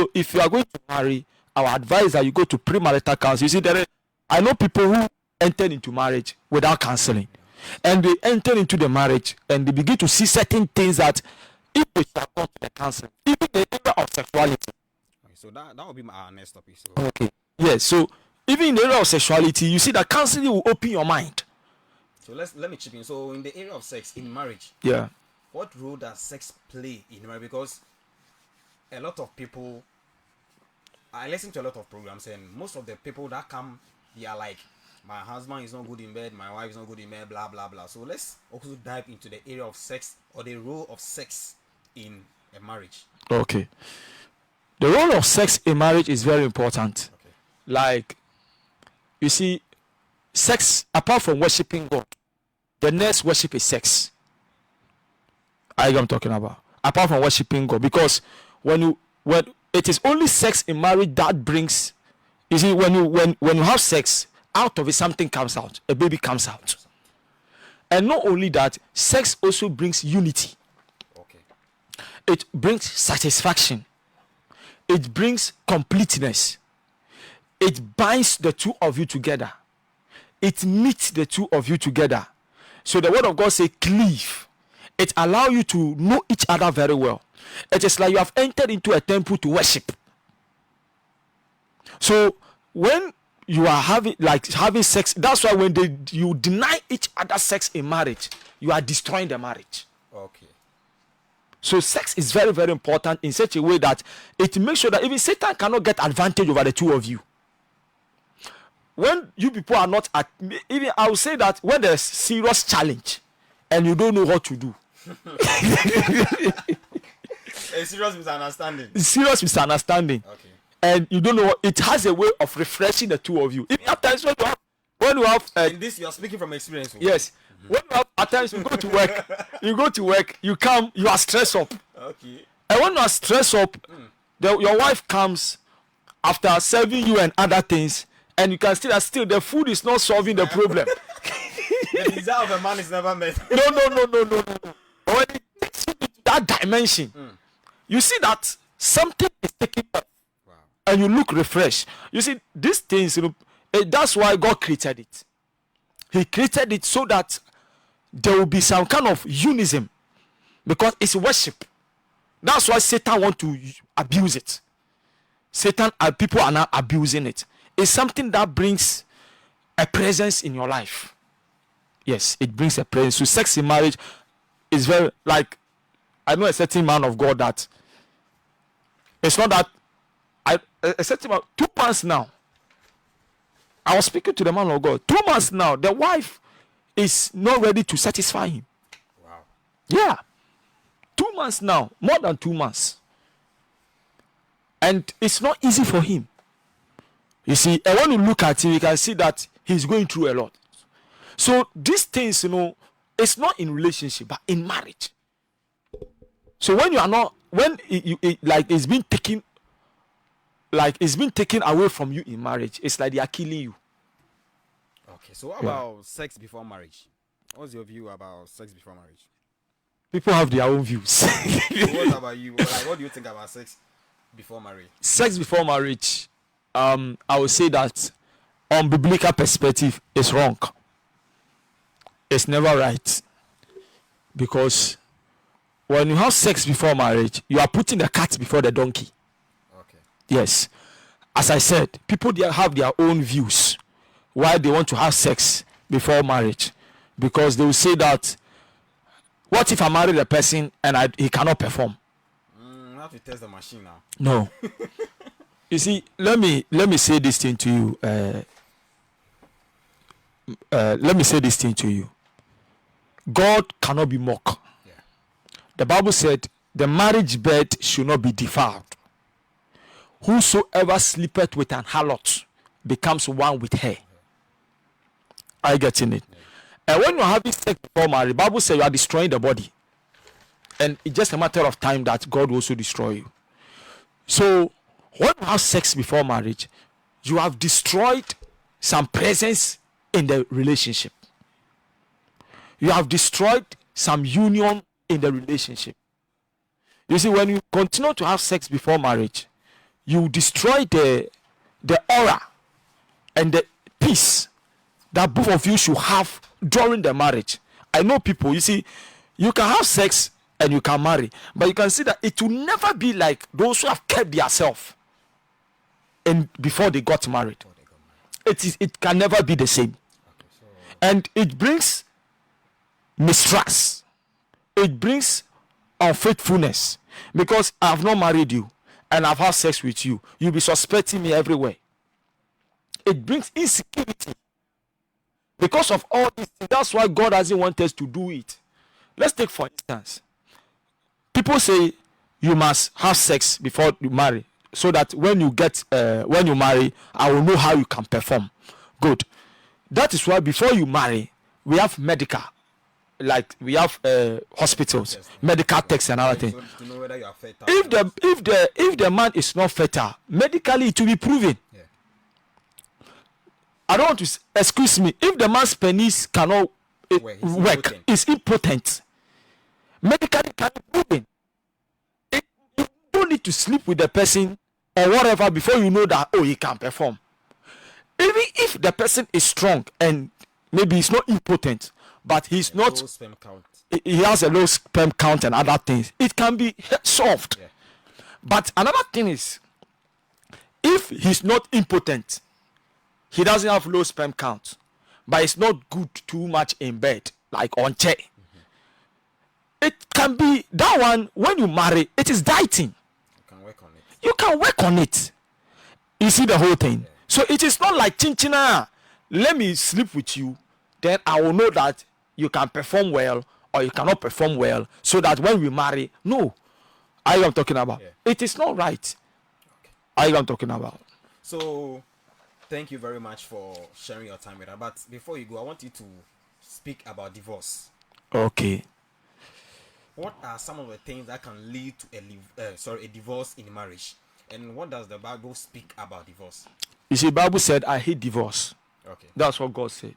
So if you are going to marry, our advice is that you go to premarital counseling. You see, I know people who entered into marriage without counseling, and they enter into the marriage and they begin to see certain things that if they shall come to the counseling, even the area of sexuality. Okay, so that will be our next topic. So. Okay. Yes. So even in the area of sexuality, you see that counseling will open your mind. So let me chip in. So in the area of sex in marriage, yeah, what role does sex play in marriage? Because a lot of people, I listen to a lot of programs, and most of the people that come, they are like, my husband is not good in bed, my wife is not good in bed, blah blah blah. So let's also dive into the area of sex, or the role of sex in a marriage. Okay. The role of sex in marriage is very important. Okay. Like, you see, sex, apart from worshiping God, the next worship is sex. I am talking about. Apart from worshiping God, because when it is only sex in marriage that brings, you see, when you have sex, out of it something comes out, a baby comes out. And not only that, sex also brings unity. Okay. It brings satisfaction. It brings completeness. It binds the two of you together. It knits the two of you together. So the word of God says cleave. It allows you to know each other very well. It is like you have entered into a temple to worship. So when you are having sex, that's why when you deny each other sex in marriage, you are destroying the marriage. Okay. So sex is very, very important in such a way that it makes sure that even Satan cannot get advantage over the two of you. When you people are not at, even I will say that when there's serious challenge and you don't know what to do. A serious misunderstanding. Serious misunderstanding. Okay. And you don't know, it has a way of refreshing the two of you. Even at times when you have in this, you are speaking from experience. Yes. When you have, at times you go to work, you come, you are stressed up. Okay. And when you are stressed up, your wife comes after serving you and other things, and you can see that still the food is not solving the problem. The desire of a man is never met. No. But when it takes you into that dimension, you see that something is taking off. Wow. And you look refreshed. You see, these things, that's why God created it. He created it so that there will be some kind of unism, because it's worship. That's why Satan wants to abuse it. People are now abusing it. It's something that brings a presence in your life. Yes, it brings a presence. So sex in marriage is very, like, I know a certain man of God that it's not that a certain man, 2 months now, I was speaking to the man of God. 2 months now, the wife is not ready to satisfy him. Wow. Yeah. 2 months now, more than 2 months. And it's not easy for him. You see, and when you look at him, you can see that he's going through a lot. So these things, it's not in relationship, but in marriage. So when you are not, when it's been taken, away from you in marriage, it's like they are killing you. Okay, so what about sex before marriage? What's your view about sex before marriage? People have their own views. So what about you? Like, what do you think about sex before marriage? Sex before marriage, I would say that on biblical perspective, it's wrong. It's never right. Because when you have sex before marriage, you are putting the cat before the donkey. Okay. Yes. As I said, people have their own views why they want to have sex before marriage. Because they will say that, what if I marry the person and he cannot perform? You have to test the machine now. No. You see, let me say this thing to you. Let me say this thing to you. God cannot be mocked. Yeah. The Bible said, the marriage bed should not be defiled. Whosoever sleepeth with an harlot becomes one with her. Are you getting it? Yeah. And when you're having sex before marriage, the Bible says you are destroying the body. And it's just a matter of time that God will also destroy you. So, when you have sex before marriage, you have destroyed some presence in the relationship. You have destroyed some union in the relationship. You see, when you continue to have sex before marriage, you destroy the aura and the peace that both of you should have during the marriage. I know people, you see, you can have sex and you can marry, but you can see that it will never be like those who have kept themselves and before they got married. It can never be the same. And it brings mistrust. It brings unfaithfulness. Because I have not married you and I've had sex with you, you'll be suspecting me everywhere. It brings insecurity. Because of all this, that's why God doesn't want us to do it. Let's take for instance, people say you must have sex before you marry, so that when you marry, I will know how you can perform. Good. That is why before you marry, we have medical, like we have hospitals, medical tests and other things. To know whether you are fertile. If the man is not fertile, medically it will be proven. Yeah. I don't want to excuse me. If the man's penis cannot work, is impotent, medically it can be proven. You don't need to sleep with the person or whatever before you know that he can perform. Even if the person is strong and maybe he's not impotent, but he's not, low sperm count. he has a low sperm count and other things, it can be solved. Yeah. But another thing is, if he's not impotent, he doesn't have low sperm count, but it's not good too much in bed, like on chair. It can be that one. When you marry, it is dieting. You can work on it. You can work on it. You see the whole thing. So it is not like chinchina. Let me sleep with you, then I will know that you can perform well or you cannot perform well, so that when we marry, no. I am talking about. Yeah. It is not right. Okay. I am talking about. So, thank you very much for sharing your time with us. But before you go, I want you to speak about divorce. Okay. What are some of the things that can lead to a divorce in marriage? And what does the Bible speak about divorce? You see, Bible said, I hate divorce. Okay. That's what God said.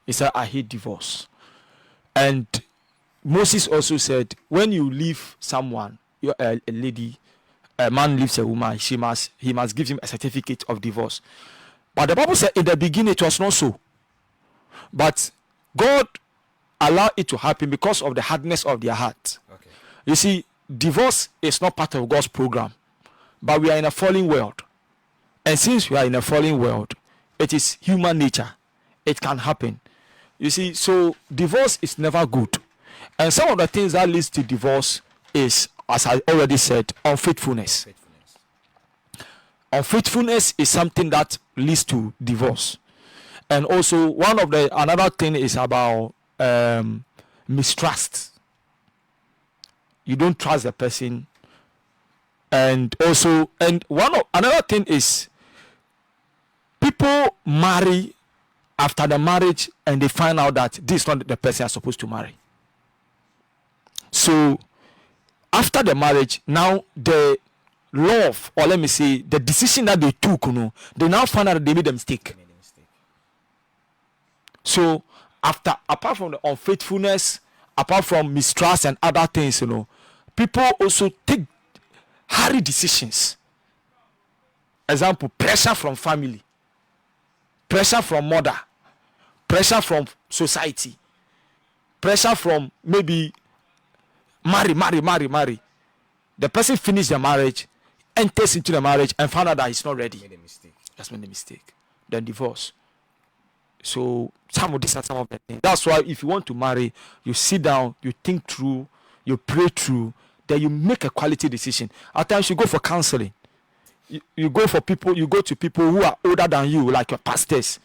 He said, I hate divorce. And Moses also said, when you leave someone, a lady, a man leaves a woman, he must give him a certificate of divorce. But the Bible said in the beginning it was not so. But God allowed it to happen because of the hardness of their heart. Okay. You see, divorce is not part of God's program. But we are in a fallen world. And since we are in a fallen world, it is human nature. It can happen. You see, so divorce is never good. And some of the things that leads to divorce is, as I already said, unfaithfulness. Faithfulness. Unfaithfulness is something that leads to divorce. And also another thing is about mistrust. You don't trust the person. And also, another thing is, people marry after the marriage and they find out that this is not the person you're supposed to marry. So after the marriage, now the love, or let me say the decision that they took, they now find out that they made a mistake. Made a mistake. So apart from the unfaithfulness, apart from mistrust and other things, people also take hurried decisions. Example, pressure from family, pressure from mother, pressure from society, pressure from maybe marry. The person finished the marriage, enters into the marriage and found out that he's not ready. Made a mistake. Just made a mistake. Then divorce. So some of these are some of the things. That's why if you want to marry, you sit down, you think through, you pray through, then you make a quality decision. At times you go for counseling. You go to people who are older than you, like your pastors.